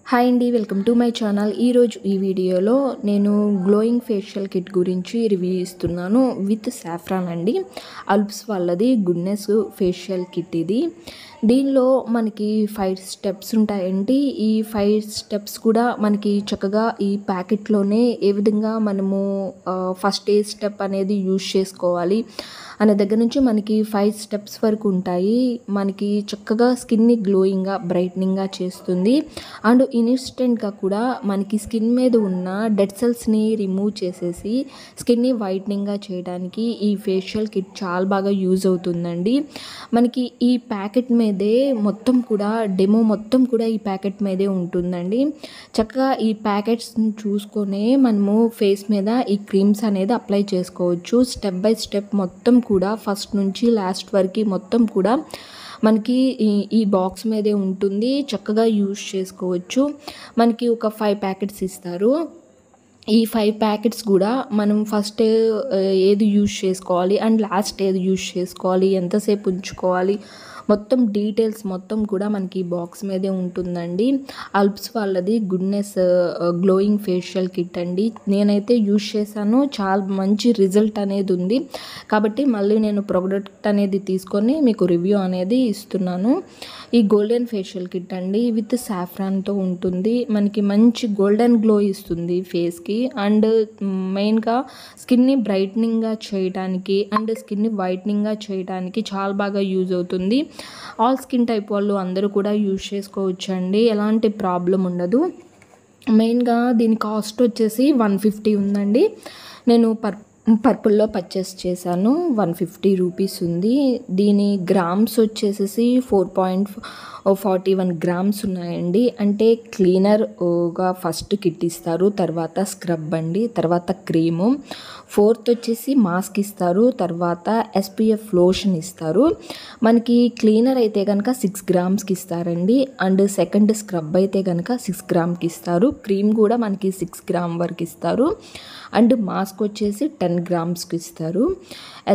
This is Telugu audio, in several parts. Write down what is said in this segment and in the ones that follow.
హాయ్ అండి, వెల్కమ్ టు మై ఛానల్. ఈరోజు ఈ వీడియోలో నేను గ్లోయింగ్ ఫేషియల్ కిట్ గురించి రివ్యూ ఇస్తున్నాను విత్ సాఫ్రాన్ అండి. అల్ప్స్ వాళ్ళది గుడ్నెస్ ఫేషియల్ కిట్ ఇది. దీనిలో మనకి 5 స్టెప్స్ ఉంటాయండి. ఈ 5 స్టెప్స్ కూడా మనకి చక్కగా ఈ ప్యాకెట్లోనే ఏ విధంగా మనము ఫస్ట్ ఏ స్టెప్ అనేది యూజ్ చేసుకోవాలి అనే దగ్గర నుంచి మనకి 5 స్టెప్స్ వరకు ఉంటాయి. మనకి చక్కగా స్కిన్ని గ్లోయింగ్గా బ్రైట్నింగ్గా చేస్తుంది. అండ్ ఇన్స్టెంట్గా కూడా మనకి స్కిన్ మీద ఉన్న డెడ్ సెల్స్ని రిమూవ్ చేసేసి స్కిన్ని వైట్నింగ్గా చేయడానికి ఈ ఫేషియల్ కిట్ చాలా బాగా యూజ్ అవుతుందండి. మనకి ఈ ప్యాకెట్ మీదే మొత్తం కూడా డెమో మొత్తం కూడా ఈ ప్యాకెట్ మీదే ఉంటుందండి. చక్కగా ఈ ప్యాకెట్స్ని చూసుకొనే మనము ఫేస్ మీద ఈ క్రీమ్స్ అనేది అప్లై చేసుకోవచ్చు. స్టెప్ బై స్టెప్ మొత్తం కూడా ఫస్ట్ నుంచి లాస్ట్ వరకు మొత్తం కూడా మనకి ఈ బాక్స్ మీదే ఉంటుంది. చక్కగా యూజ్ చేసుకోవచ్చు. మనకి ఒక 5 ప్యాకెట్స్ ఇస్తారు. ఈ 5 ప్యాకెట్స్ కూడా మనం ఫస్ట్ ఏది యూజ్ చేసుకోవాలి అండ్ లాస్ట్ ఏది యూజ్ చేసుకోవాలి, ఎంతసేపు ఉంచుకోవాలి, మొత్తం డీటెయిల్స్ మొత్తం కూడా మనకి బాక్స్ మీదే ఉంటుందండి. అల్ప్స్ వాళ్ళది గుడ్నెస్ గ్లోయింగ్ ఫేషియల్ కిట్ అండి. నేనైతే యూజ్ చేశాను, చాలా మంచి రిజల్ట్ అనేది ఉంది. కాబట్టి మళ్ళీ నేను ప్రోడక్ట్ అనేది తీసుకొని మీకు రివ్యూ అనేది ఇస్తున్నాను. ఈ గోల్డెన్ ఫేషియల్ కిట్ అండి విత్ సాఫ్రాన్తో ఉంటుంది. మనకి మంచి గోల్డెన్ గ్లో ఇస్తుంది ఫేస్కి. అండ్ మెయిన్గా స్కిన్ని బ్రైట్నింగ్గా చేయడానికి అండ్ స్కిన్ని వైట్నింగ్గా చేయడానికి చాలా బాగా యూజ్ అవుతుంది. ఆల్ స్కిన్ టైప్ వాళ్ళు అందరూ కూడా యూజ్ చేసుకోవచ్చు అండి, ఎలాంటి ప్రాబ్లం ఉండదు. మెయిన్గా దీని కాస్ట్ వచ్చేసి 150 ఉందండి. నేను పర్పుల్లో పర్చేస్ చేశాను. 150 రూపీస్ ఉంది. దీని గ్రామ్స్ వచ్చేసి 4.41 గ్రామ్స్ ఉన్నాయండి. అంటే క్లీనర్గా ఫస్ట్ కిట్ ఇస్తారు, తర్వాత స్క్రబ్ అండి, తర్వాత క్రీము, 4th వచ్చేసి మాస్క్ ఇస్తారు, తర్వాత SPF లోషన్ ఇస్తారు. మనకి క్లీనర్ అయితే కనుక 6 గ్రామ్స్కి ఇస్తారండి. అండ్ సెకండ్ స్క్రబ్ అయితే కనుక 6 గ్రామ్కి ఇస్తారు. క్రీమ్ కూడా మనకి 6 గ్రామ్ వరకు ఇస్తారు. అండ్ మాస్క్ వచ్చేసి 10 గ్రామ్స్కి ఇస్తారు.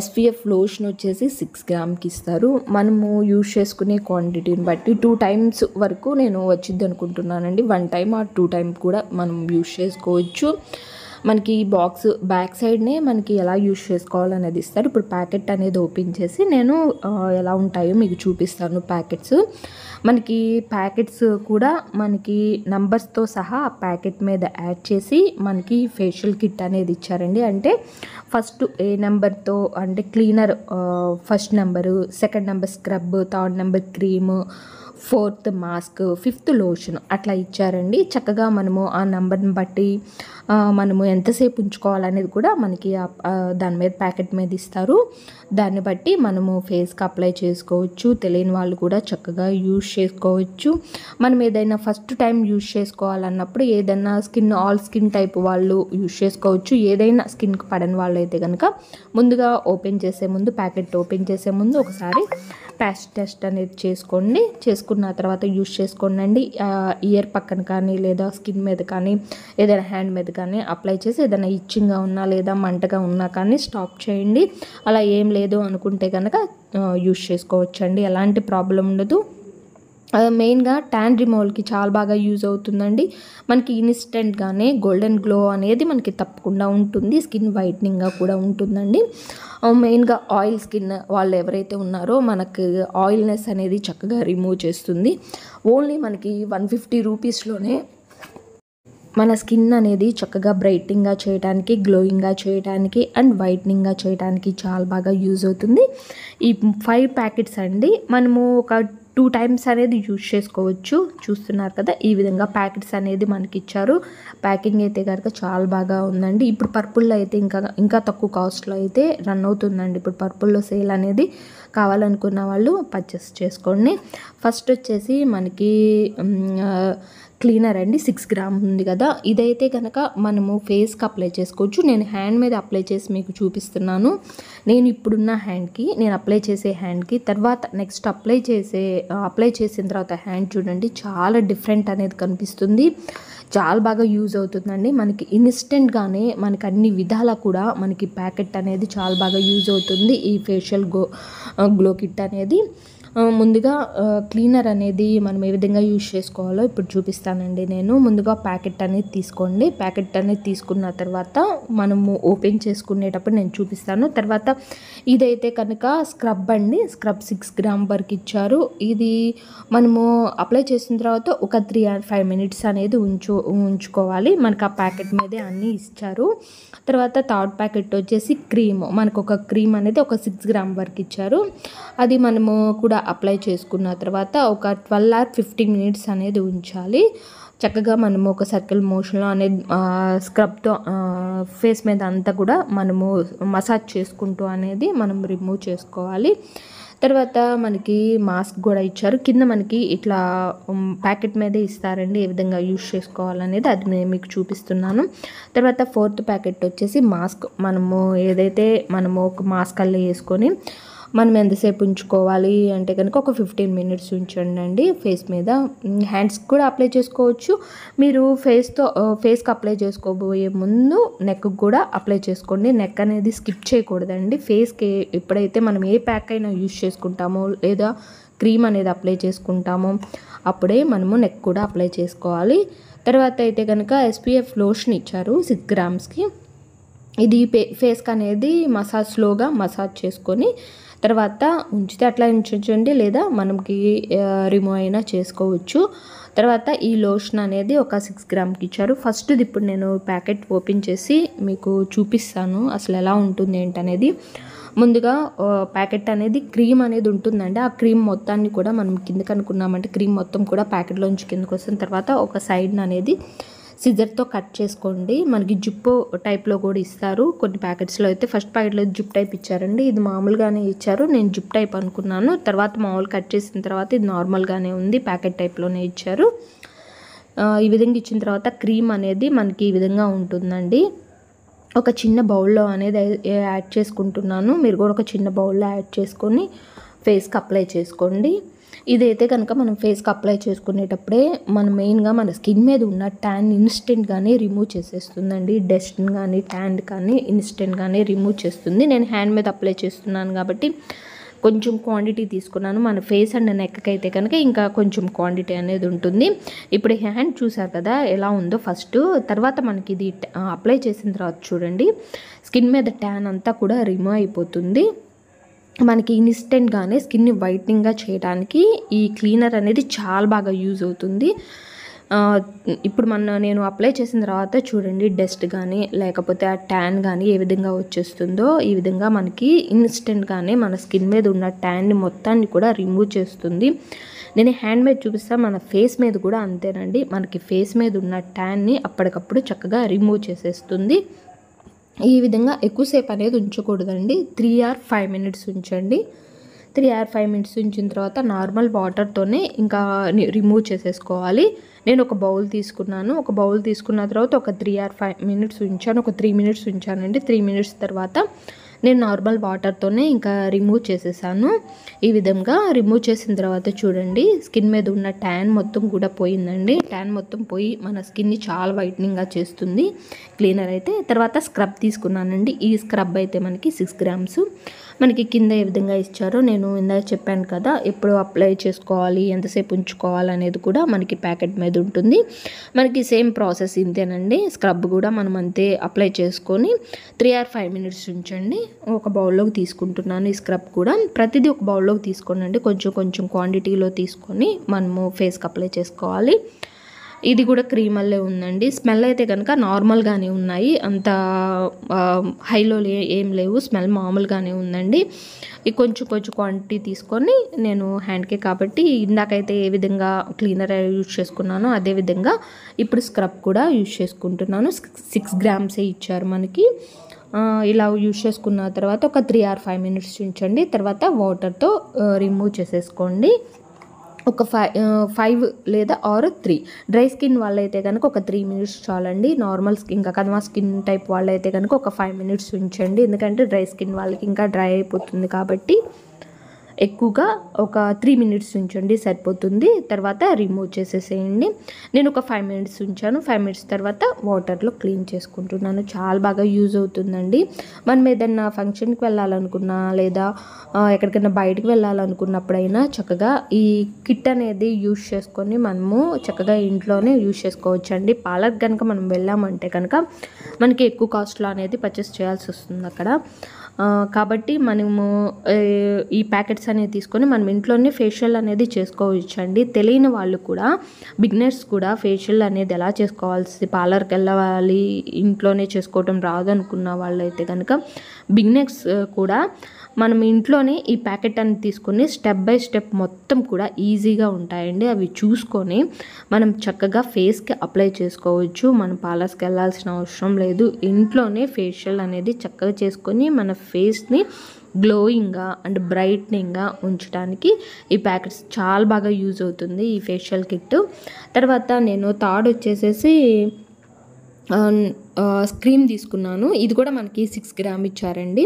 SPF లోషన్ వచ్చేసి 6 గ్రామ్కి ఇస్తారు. మనము యూజ్ చేసుకునే క్వాంటిటీని బట్టి 2 టైమ్స్ వరకు నేను వచ్చింది అనుకుంటున్నానండి. 1 టైమ్ ఆర్ 2 టైమ్ కూడా మనం యూజ్ చేసుకోవచ్చు. మనకి బాక్స్ బ్యాక్ సైడ్నే మనకి ఎలా యూజ్ చేసుకోవాలనేది ఇస్తారు. ఇప్పుడు ప్యాకెట్ అనేది ఓపెన్ చేసి నేను ఎలా ఉంటాయో మీకు చూపిస్తాను. ప్యాకెట్స్ మనకి ప్యాకెట్స్ కూడా మనకి నంబర్స్తో సహా ఆ ప్యాకెట్ మీద యాడ్ చేసి మనకి ఫేషియల్ కిట్ అనేది ఇచ్చారండి. అంటే ఫస్ట్ ఏ నెంబర్తో అంటే cleaner first number, second number scrub, third number cream, 4th mask, 5th lotion అట్లా ఇచ్చారండి. చక్కగా మనము ఆ నెంబర్ని బట్టి మనము ఎంతసేపు ఉంచుకోవాలనేది కూడా మనకి దాని మీద ప్యాకెట్ మీద ఇస్తారు. దాన్ని బట్టి మనము ఫేస్కి అప్లై చేసుకోవచ్చు. తెలియని వాళ్ళు కూడా చక్కగా యూజ్ చేసుకోవచ్చు. మనం ఏదైనా ఫస్ట్ టైం యూజ్ చేసుకోవాలన్నప్పుడు ఏదైనా ఆల్ స్కిన్ టైప్ వాళ్ళు యూజ్ చేసుకోవచ్చు. ఏదైనా స్కిన్కి పడని వాళ్ళు అయితే కనుక ముందుగా ప్యాకెట్ ఓపెన్ చేసే ముందు ఒకసారి ప్యాచ్ టెస్ట్ అనేది చేసుకున్న తర్వాత యూజ్ చేసుకోండి. ఇయర్ పక్కన కానీ లేదా స్కిన్ మీద కానీ ఏదైనా హ్యాండ్ మీద కానీ అప్లై చేసి ఏదైనా ఇచ్చింగ్గా ఉన్నా లేదా మంటగా ఉన్నా కానీ స్టాప్ చేయండి. అలా ఏం లేదు అనుకుంటే కనుక యూజ్ చేసుకోవచ్చండి, ఎలాంటి ప్రాబ్లం ఉండదు. మెయిన్గా ట్యాన్ రిమూవల్కి చాలా బాగా యూజ్ అవుతుందండి. మనకి ఇన్స్టెంట్గానే గోల్డెన్ గ్లో అనేది మనకి తప్పకుండా ఉంటుంది. స్కిన్ వైట్నింగ్గా కూడా ఉంటుందండి. మెయిన్గా ఆయిల్ స్కిన్ వాళ్ళు ఎవరైతే ఉన్నారో మనకి ఆయిల్నెస్ అనేది చక్కగా రిమూవ్ చేస్తుంది. ఓన్లీ మనకి 150 రూపీస్లోనే మన స్కిన్ అనేది చక్కగా బ్రైట్నింగ్గా చేయడానికి, గ్లోయింగ్గా చేయడానికి అండ్ వైట్నింగ్గా చేయడానికి చాలా బాగా యూజ్ అవుతుంది. ఈ 5 ప్యాకెట్స్ అండి మనము ఒక 2 టైమ్స్ అనేది యూజ్ చేసుకోవచ్చు. చూస్తున్నారు కదా, ఈ విధంగా ప్యాకెట్స్ అనేది మనకి ఇచ్చారు. ప్యాకింగ్ అయితే కనుక చాలా బాగా ఉందండి. ఇప్పుడు పర్పుల్లో అయితే ఇంకా తక్కువ కాస్ట్లో అయితే రన్ అవుతుందండి. ఇప్పుడు పర్పుల్లో సేల్ అనేది కావాలనుకున్న వాళ్ళు పర్చేస్ చేసుకోండి. ఫస్ట్ వచ్చేసి మనకి క్లీనర్ అండి, 6 గ్రామ్ ఉంది కదా. ఇదైతే కనుక మనము ఫేస్కి అప్లై చేసుకోవచ్చు. నేను హ్యాండ్ మీద అప్లై చేసి మీకు చూపిస్తున్నాను. నేను ఇప్పుడున్న హ్యాండ్కి, నేను అప్లై చేసే హ్యాండ్కి తర్వాత నెక్స్ట్ అప్లై చేసిన తర్వాత హ్యాండ్ చూడండి, చాలా డిఫరెంట్ అనేది కనిపిస్తుంది. చాలా బాగా యూజ్ అవుతుందండి. మనకి ఇన్స్టెంట్గానే మనకి అన్ని విధాలా కూడా మనకి ప్యాకెట్ అనేది చాలా బాగా యూజ్ అవుతుంది. ఈ ఫేషియల్ గ్లో కిట్ అనేది ముందుగా క్లీనర్ అనేది మనం ఏ విధంగా యూజ్ చేసుకోవాలో ఇప్పుడు చూపిస్తానండి నేను. ముందుగా ప్యాకెట్ అనేది తీసుకోండి. ప్యాకెట్ అనేది తీసుకున్న తర్వాత మనము ఓపెన్ చేసుకునేటప్పుడు నేను చూపిస్తాను. తర్వాత ఇదైతే కనుక స్క్రబ్ అండి. స్క్రబ్ 6 గ్రామ్ వరకు ఇచ్చారు. ఇది మనము అప్లై చేసిన తర్వాత ఒక 3 or 5 మినిట్స్ అనేది ఉంచుకోవాలి. మనకు ఆ ప్యాకెట్ మీదే అన్నీ ఇచ్చారు. తర్వాత థర్డ్ ప్యాకెట్ వచ్చేసి క్రీమ్. మనకు ఒక క్రీమ్ అనేది ఒక 6 గ్రామ్ వరకు ఇచ్చారు. అది మనము కూడా అప్లై చేసుకున్న తర్వాత ఒక 12 or 15 మినిట్స్ అనేది ఉంచాలి. చక్కగా మనము ఒక సర్కిల్ మోషన్లో అనేది స్క్రబ్తో ఫేస్ మీద అంతా కూడా మనము మసాజ్ చేసుకుంటూ అనేది మనం రిమూవ్ చేసుకోవాలి. తర్వాత మనకి మాస్క్ కూడా ఇచ్చారు. కింద మనకి ఇట్లా ప్యాకెట్ మీదే ఇస్తారండి ఏ విధంగా యూజ్ చేసుకోవాలనేది, అది నేను మీకు చూపిస్తున్నాను. తర్వాత 4th ప్యాకెట్ వచ్చేసి మాస్క్. మనము ఏదైతే మనము ఒక మాస్క్ అల్లా వేసుకొని మనం ఎంతసేపు ఉంచుకోవాలి అంటే కనుక ఒక 15 మినిట్స్ ఉంచండి ఫేస్ మీద. హ్యాండ్స్కి కూడా అప్లై చేసుకోవచ్చు. మీరు ఫేస్కి అప్లై చేసుకోబోయే ముందు నెక్కి కూడా అప్లై చేసుకోండి. నెక్ అనేది స్కిప్ చేయకూడదండి. ఫేస్కి ఎప్పుడైతే మనం ఏ ప్యాక్ అయినా యూజ్ చేసుకుంటామో లేదా క్రీమ్ అనేది అప్లై చేసుకుంటామో అప్పుడే మనము నెక్ కూడా అప్లై చేసుకోవాలి. తర్వాత అయితే కనుక SPF లోషన్ ఇచ్చారు 6 గ్రామ్స్కి. ఇది ఫేస్కి అనేది స్లోగా మసాజ్ చేసుకొని తర్వాత ఉంచితే అట్లా ఉంచండి, లేదా మనకి రిమూవ్ అయినా చేసుకోవచ్చు. తర్వాత ఈ లోషన్ అనేది ఒక 6 గ్రామ్కి ఇచ్చారు. ఫస్ట్ ఇప్పుడు నేను ప్యాకెట్ ఓపెన్ చేసి మీకు చూపిస్తాను అసలు ఎలా ఉంటుంది ఏంటనేది. ముందుగా ప్యాకెట్ అనేది క్రీమ్ అనేది ఉంటుందండి. ఆ క్రీమ్ మొత్తాన్ని కూడా మనం కిందకి అనుకున్నామంటే క్రీమ్ మొత్తం కూడా ప్యాకెట్లోంచి కిందకు వస్తుంది. తర్వాత ఒక సైడ్ అనేది సిజర్తో కట్ చేసుకోండి. మనకి జిప్పు టైప్లో కూడా ఇస్తారు కొన్ని ప్యాకెట్స్లో అయితే. ఫస్ట్ ప్యాకెట్లో జిప్ టైప్ ఇచ్చారండి. ఇది మామూలుగానే ఇచ్చారు. నేను జిప్ టైప్ అనుకున్నాను. తర్వాత మామూలు కట్ చేసిన తర్వాత ఇది నార్మల్గానే ఉంది, ప్యాకెట్ టైప్లోనే ఇచ్చారు. ఈ విధంగా ఇచ్చిన తర్వాత క్రీమ్ అనేది మనకి ఈ విధంగా ఉంటుందండి. ఒక చిన్న బౌల్లో అనేది యాడ్ చేసుకుంటున్నాను. మీరు కూడా ఒక చిన్న బౌల్లో యాడ్ చేసుకొని ఫేస్కి అప్లై చేసుకోండి. ఇదైతే కనుక మనం ఫేస్కి అప్లై చేసుకునేటప్పుడే మనం మెయిన్గా మన స్కిన్ మీద ఉన్న ట్యాన్ ఇన్స్టెంట్గానే రిమూవ్ చేసేస్తుందండి. డస్ట్ కానీ ట్యాన్ కానీ ఇన్స్టెంట్గానే రిమూవ్ చేస్తుంది. నేను హ్యాండ్ మీద అప్లై చేస్తున్నాను కాబట్టి కొంచెం క్వాంటిటీ తీసుకున్నాను. మన ఫేస్ అండ్ నెక్కి అయితే కనుక ఇంకా కొంచెం క్వాంటిటీ అనేది ఉంటుంది. ఇప్పుడు హ్యాండ్ చూసారు కదా ఎలా ఉందో ఫస్ట్. తర్వాత మనకి ఇది అప్లై చేసిన తర్వాత చూడండి స్కిన్ మీద ట్యాన్ అంతా కూడా రిమూవ్ అయిపోతుంది. మనకి ఇన్స్టెంట్గానే స్కిన్ని వైట్నింగ్గా చేయడానికి ఈ క్లీనర్ అనేది చాలా బాగా యూజ్ అవుతుంది. ఇప్పుడు నేను అప్లై చేసిన తర్వాత చూడండి డస్ట్ కానీ లేకపోతే ఆ ట్యాన్ కానీ ఏ విధంగా వచ్చేస్తుందో ఈ విధంగా మనకి ఇన్స్టెంట్గానే మన స్కిన్ మీద ఉన్న ట్యాన్ని మొత్తాన్ని కూడా రిమూవ్ చేస్తుంది. నేను హ్యాండ్ మీద చూపిస్తాను, మన ఫేస్ మీద కూడా అంతేనండి. మనకి ఫేస్ మీద ఉన్న ట్యాన్ని అప్పటికప్పుడు చక్కగా రిమూవ్ చేసేస్తుంది. ఈ విధంగా ఎక్కువసేపు అనేది ఉంచకూడదండి. 3 or 5 మినిట్స్ ఉంచండి. 3 or 5 మినిట్స్ ఉంచిన తర్వాత నార్మల్ వాటర్తోనే ఇంకా రిమూవ్ చేసేసుకోవాలి. నేను ఒక బౌల్ తీసుకున్నాను. ఒక బౌల్ తీసుకున్న తర్వాత ఒక 3 or 5 మినిట్స్ ఉంచాను. ఒక 3 మినిట్స్ ఉంచానండి. 3 మినిట్స్ తర్వాత నేను నార్మల్ వాటర్తోనే ఇంకా రిమూవ్ చేసేసాను. ఈ విధంగా రిమూవ్ చేసిన తర్వాత చూడండి స్కిన్ మీద ఉన్న ట్యాన్ మొత్తం కూడా పోయిందండి. ట్యాన్ మొత్తం పోయి మన స్కిన్ని చాలా వైట్నింగ్గా చేస్తుంది క్లీనర్ అయితే. తర్వాత స్క్రబ్ తీసుకున్నానండి. ఈ స్క్రబ్ అయితే మనకి 6 గ్రామ్స్. మనకి కింద ఏ విధంగా ఇచ్చారో నేను ఇందాక చెప్పాను కదా, ఎప్పుడు అప్లై చేసుకోవాలి ఎంతసేపు ఉంచుకోవాలి అనేది కూడా మనకి ప్యాకెట్ మీద ఉంటుంది. మనకి సేమ్ ప్రాసెస్ ఇంతేనండి. స్క్రబ్ కూడా మనం అంతే అప్లై చేసుకొని 3 or 5 మినిట్స్ ఉంచండి. ఒక బౌల్లోకి తీసుకుంటున్నాను. ఈ స్క్రబ్ కూడా ప్రతిదీ ఒక బౌల్లోకి తీసుకోనండి. కొంచెం కొంచెం క్వాంటిటీలో తీసుకొని మనము ఫేస్కి అప్లై చేసుకోవాలి. ఇది కూడా క్రీమ్ వల్లే ఉందండి. స్మెల్ అయితే కనుక నార్మల్గానే ఉన్నాయి, అంత హైలో ఏం లేవు. స్మెల్ మామూలుగానే ఉందండి. ఇది కొంచెం కొంచెం క్వాంటిటీ తీసుకొని నేను హ్యాండ్కే కాబట్టి ఇందాకైతే ఏ విధంగా క్లీనర్ యూజ్ చేసుకున్నానో అదే విధంగా ఇప్పుడు స్క్రబ్ కూడా యూజ్ చేసుకుంటున్నాను. 6 గ్రామ్సే ఇచ్చారు మనకి. ఇలా యూజ్ చేసుకున్న తర్వాత ఒక 3 or 5 మినిట్స్ ఉంచండి. తర్వాత వాటర్తో రిమూవ్ చేసేసుకోండి. ఒక 5 లేదా 3. డ్రై స్కిన్ వాళ్ళైతే కనుక ఒక 3 మినిట్స్ చాలండి. నార్మల్ స్కిన్ ఇంకా కదమా స్కిన్ టైప్ వాళ్ళైతే కనుక ఒక 5 మినిట్స్ ఉంచండి. ఎందుకంటే డ్రై స్కిన్ వాళ్ళకి ఇంకా డ్రై అయిపోతుంది కాబట్టి ఎక్కువగా ఒక 3 మినిట్స్ ఉంచండి సరిపోతుంది. తర్వాత రిమూవ్ చేసేసేయండి. నేను ఒక 5 మినిట్స్ ఉంచాను. 5 మినిట్స్ తర్వాత వాటర్లో క్లీన్ చేసుకుంటున్నాను. చాలా బాగా యూజ్ అవుతుందండి. మనం ఏదన్నా ఫంక్షన్కి వెళ్ళాలనుకున్నా లేదా ఎక్కడికైనా బయటకు వెళ్ళాలనుకున్నప్పుడైనా చక్కగా ఈ కిట్ అనేది యూజ్ చేసుకొని మనము చక్కగా ఇంట్లోనే యూజ్ చేసుకోవచ్చండి. పార్లర్ కనుక మనం వెళ్ళామంటే కనుక మనకి ఎక్కువ కాస్ట్లో అనేది పర్చేస్ చేయాల్సి వస్తుంది అక్కడ. కాబట్టి మనము ఈ ప్యాకెట్స్ అనేవి తీసుకొని మనం ఇంట్లోనే ఫేషియల్ అనేది చేసుకోవచ్చండి. తెలియని వాళ్ళు కూడా, బిగినర్స్ కూడా ఫేషియల్ అనేది ఎలా చేసుకోవాల్సి, పార్లర్కి వెళ్ళాలి ఇంట్లోనే చేసుకోవటం రాదు అనుకున్న వాళ్ళైతే కనుక బిగినర్స్ కూడా మనం ఇంట్లోనే ఈ ప్యాకెట్ అనేది తీసుకొని స్టెప్ బై స్టెప్ మొత్తం కూడా ఈజీగా ఉంటాయండి. అవి చూసుకొని మనం చక్కగా ఫేస్కి అప్లై చేసుకోవచ్చు. మనం పార్లర్స్కి వెళ్ళాల్సిన అవసరం లేదు. ఇంట్లోనే ఫేషియల్ అనేది చక్కగా చేసుకొని మన ఫేస్ని గ్లోయింగ్గా అండ్ బ్రైట్నింగ్గా ఉంచడానికి ఈ ప్యాకెట్స్ చాలా బాగా యూజ్ అవుతుంది ఈ ఫేషియల్ కిట్. తర్వాత నేను థర్డ్ వచ్చేసేసి క్రీమ్ తీసుకున్నాను. ఇది కూడా మనకి 6 గ్రామ్ ఇచ్చారండి.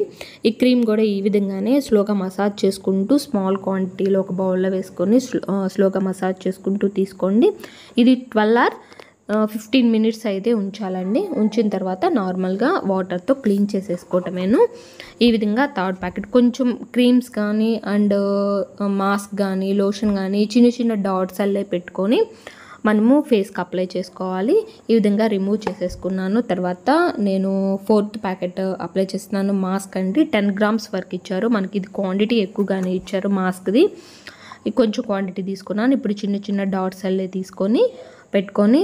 ఈ క్రీమ్ కూడా ఈ విధంగానే స్లోగా మసాజ్ చేసుకుంటూ స్మాల్ క్వాంటిటీలో ఒక బౌల్లో వేసుకొని స్లోగా మసాజ్ చేసుకుంటూ తీసుకోండి. ఇది 12 or 15 మినిట్స్ అయితే ఉంచాలండి. ఉంచిన తర్వాత నార్మల్గా వాటర్తో క్లీన్ చేసేసుకోవటమేను. ఈ విధంగా థర్డ్ ప్యాకెట్ కొంచెం క్రీమ్స్ కానీ అండ్ మాస్క్ కానీ లోషన్ కానీ చిన్న చిన్న డాట్స్ అల్లే పెట్టుకొని మనము ఫేస్కి అప్లై చేసుకోవాలి. ఈ విధంగా రిమూవ్ చేసేసుకున్నాను. తర్వాత నేను 4th ప్యాకెట్ అప్లై చేస్తున్నాను. మాస్క్ అండి 10 గ్రామ్స్ వరకు ఇచ్చారు. మనకి ఇది క్వాంటిటీ ఎక్కువగానే ఇచ్చారు మాస్క్ది. కొంచెం క్వాంటిటీ తీసుకున్నాను. ఇప్పుడు చిన్న చిన్న డాట్స్ అల్లే తీసుకొని పెట్టుకొని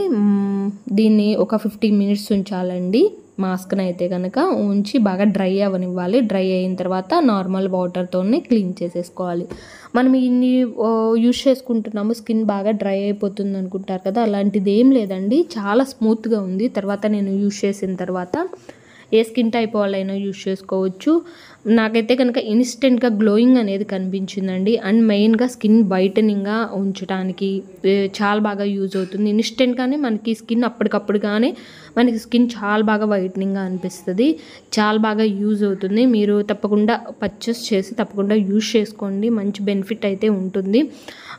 దీన్ని ఒక 15 మినిట్స్ ఉంచాలండి. మాస్క్ని అయితే కనుక ఉంచి బాగా డ్రై అవ్వనివ్వాలి. డ్రై అయిన తర్వాత నార్మల్ వాటర్తోనే క్లీన్ చేసేసుకోవాలి. మనం ఇన్ని యూజ్ చేసుకుంటున్నాము, స్కిన్ బాగా డ్రై అయిపోతుంది అనుకుంటారు కదా, అలాంటిది ఏం లేదండి. చాలా స్మూత్గా ఉంది. తర్వాత నేను యూజ్ చేసిన తర్వాత ఏ స్కిన్ టైప్ వాళ్ళైనా యూజ్ చేసుకోవచ్చు. నాకైతే కనుక ఇన్స్టెంట్గా గ్లోయింగ్ అనేది కనిపించిందండి. అండ్ మెయిన్గా స్కిన్ వైటనింగ్గా ఉంచడానికి చాలా బాగా యూజ్ అవుతుంది. ఇన్స్టెంట్గానే మనకి స్కిన్ అప్పటికప్పుడుగానే మనకి స్కిన్ చాలా బాగా వైటనింగ్గా అనిపిస్తుంది. చాలా బాగా యూజ్ అవుతుంది. మీరు తప్పకుండా పర్చేస్ చేసి తప్పకుండా యూజ్ చేసుకోండి. మంచి బెనిఫిట్ అయితే ఉంటుంది.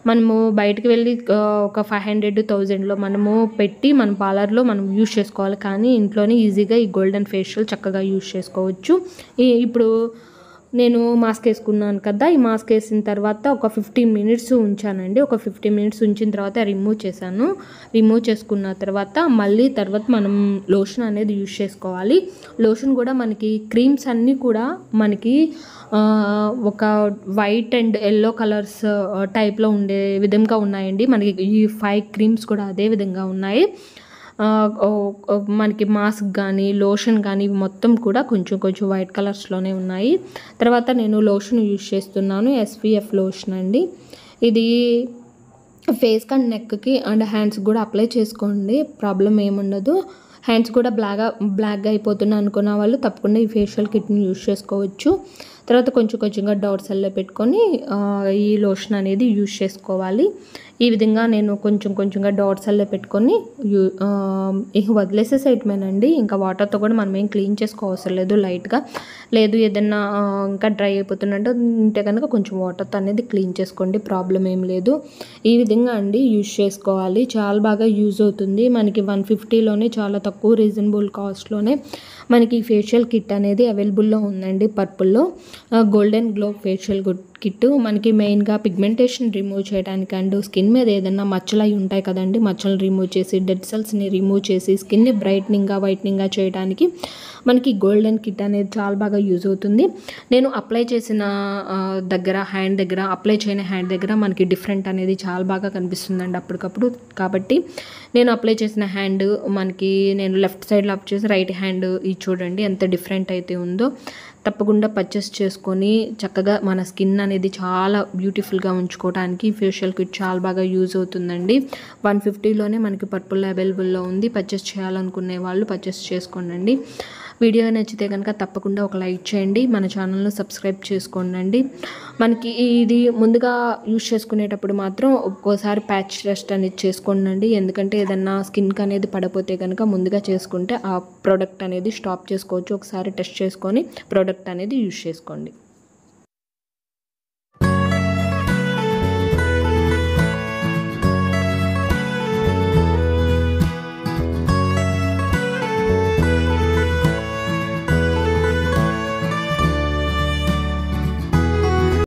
మనము బయటకు వెళ్ళి ఒక 500-1000లో మనము పెట్టి మన పార్లర్లో మనం యూజ్ చేసుకోవాలి. కానీ ఇంట్లోనే ఈజీగా ఈ గోల్డెన్ ఫేషియల్ చక్కగా యూజ్ చేసుకోవచ్చు. ఇప్పుడు నేను మాస్క్ వేసుకున్నాను కదా, ఈ మాస్క్ వేసిన తర్వాత ఒక 15 మినిట్స్ ఉంచానండి. ఒక 15 మినిట్స్ ఉంచిన తర్వాత రిమూవ్ చేశాను. రిమూవ్ చేసుకున్న తర్వాత మళ్ళీ తర్వాత మనం లోషన్ అనేది యూజ్ చేసుకోవాలి. లోషన్ కూడా మనకి క్రీమ్స్ అన్నీ కూడా మనకి ఒక వైట్ అండ్ ఎల్లో కలర్స్ టైప్లో ఉండే విధంగా ఉన్నాయండి. మనకి ఈ 5 క్రీమ్స్ కూడా అదే విధంగా ఉన్నాయి. మనకి మాస్క్ కానీ లోషన్ కానీ మొత్తం కూడా కొంచెం కొంచెం వైట్ కలర్స్లోనే ఉన్నాయి. తర్వాత నేను లోషన్ యూజ్ చేస్తున్నాను. SPF లోషన్ అండి. ఇది ఫేస్కి అండ్ నెక్కి అండ్ హ్యాండ్స్కి కూడా అప్లై చేసుకోండి. ప్రాబ్లం ఏముండదు. హ్యాండ్స్ కూడా బ్లాక్గా అయిపోతున్నాయి అనుకున్న వాళ్ళు తప్పకుండా ఈ ఫేషియల్ కిట్ని యూజ్ చేసుకోవచ్చు. తర్వాత కొంచెం కొంచెంగా డాట్స్ అల్లే పెట్టుకొని ఈ లోషన్ అనేది యూజ్ చేసుకోవాలి. ఈ విధంగా నేను కొంచెం కొంచెంగా డాట్స్ అల్లే పెట్టుకొని వదిలేసేసేయటమేనండి. ఇంకా వాటర్తో కూడా మనం ఏం క్లీన్ చేసుకోవసరం లేదు. లైట్గా లేదు ఏదన్నా ఇంకా డ్రై అయిపోతున్నట్టు కనుక కొంచెం వాటర్తో అనేది క్లీన్ చేసుకోండి. ప్రాబ్లం ఏం లేదు. ఈ విధంగా అండి యూజ్ చేసుకోవాలి. చాలా బాగా యూజ్ అవుతుంది. మనకి 150లోనే చాలా తక్కువ రీజనబుల్ కాస్ట్లోనే మనకి ఈ ఫేషియల్ కిట్ అనేది అవైలబుల్లో ఉందండి. పర్పుల్లో గోల్డెన్ గ్లో ఫేషియల్ కిట్ మనకి మెయిన్గా పిగ్మెంటేషన్ రిమూవ్ చేయడానికి అండ్ స్కిన్ మీద ఏదైనా మచ్చలు అయి ఉంటాయి కదండి, మచ్చలు రిమూవ్ చేసి డెడ్ సెల్స్ని రిమూవ్ చేసి స్కిన్ని బ్రైట్నింగ్గా వైట్నింగ్గా చేయడానికి మనకి గోల్డెన్ కిట్ అనేది చాలా బాగా యూజ్ అవుతుంది. నేను అప్లై చేసిన హ్యాండ్ దగ్గర అప్లై చేయని హ్యాండ్ దగ్గర మనకి డిఫరెంట్ అనేది చాలా బాగా కనిపిస్తుందండి అప్పటికప్పుడు. కాబట్టి నేను అప్లై చేసిన హ్యాండ్ మనకి నేను లెఫ్ట్ సైడ్లో అప్ చేసి రైట్ హ్యాండ్ ఇది చూడండి ఎంత డిఫరెంట్ అయితే ఉందో. తప్పకుండా పర్చేస్ చేసుకొని చక్కగా మన స్కిన్ అనేది చాలా బ్యూటిఫుల్గా ఉంచుకోవడానికి ఫేషియల్ కిట్ చాలా బాగా యూజ్ అవుతుందండి. 150లోనే మనకి పర్పుల్ అవైలబుల్లో ఉంది. పర్చేస్ చేయాలనుకునే వాళ్ళు పర్చేస్ చేసుకోండి. వీడియో నచ్చితే కనుక తప్పకుండా ఒక లైక్ చేయండి. మన ఛానల్ను సబ్స్క్రైబ్ చేసుకోండి. మనకి ఇది ముందుగా యూజ్ చేసుకునేటప్పుడు మాత్రం ఒక్కోసారి ప్యాచ్ టెస్ట్ అనేది చేసుకోండి. ఎందుకంటే ఏదన్నా స్కిన్కి అనేది పడపోతే కనుక ముందుగా చేసుకుంటే ఆ ప్రోడక్ట్ అనేది స్టాప్ చేసుకోవచ్చు. ఒకసారి టెస్ట్ చేసుకొని ప్రోడక్ట్ అనేది యూజ్ చేసుకోండి.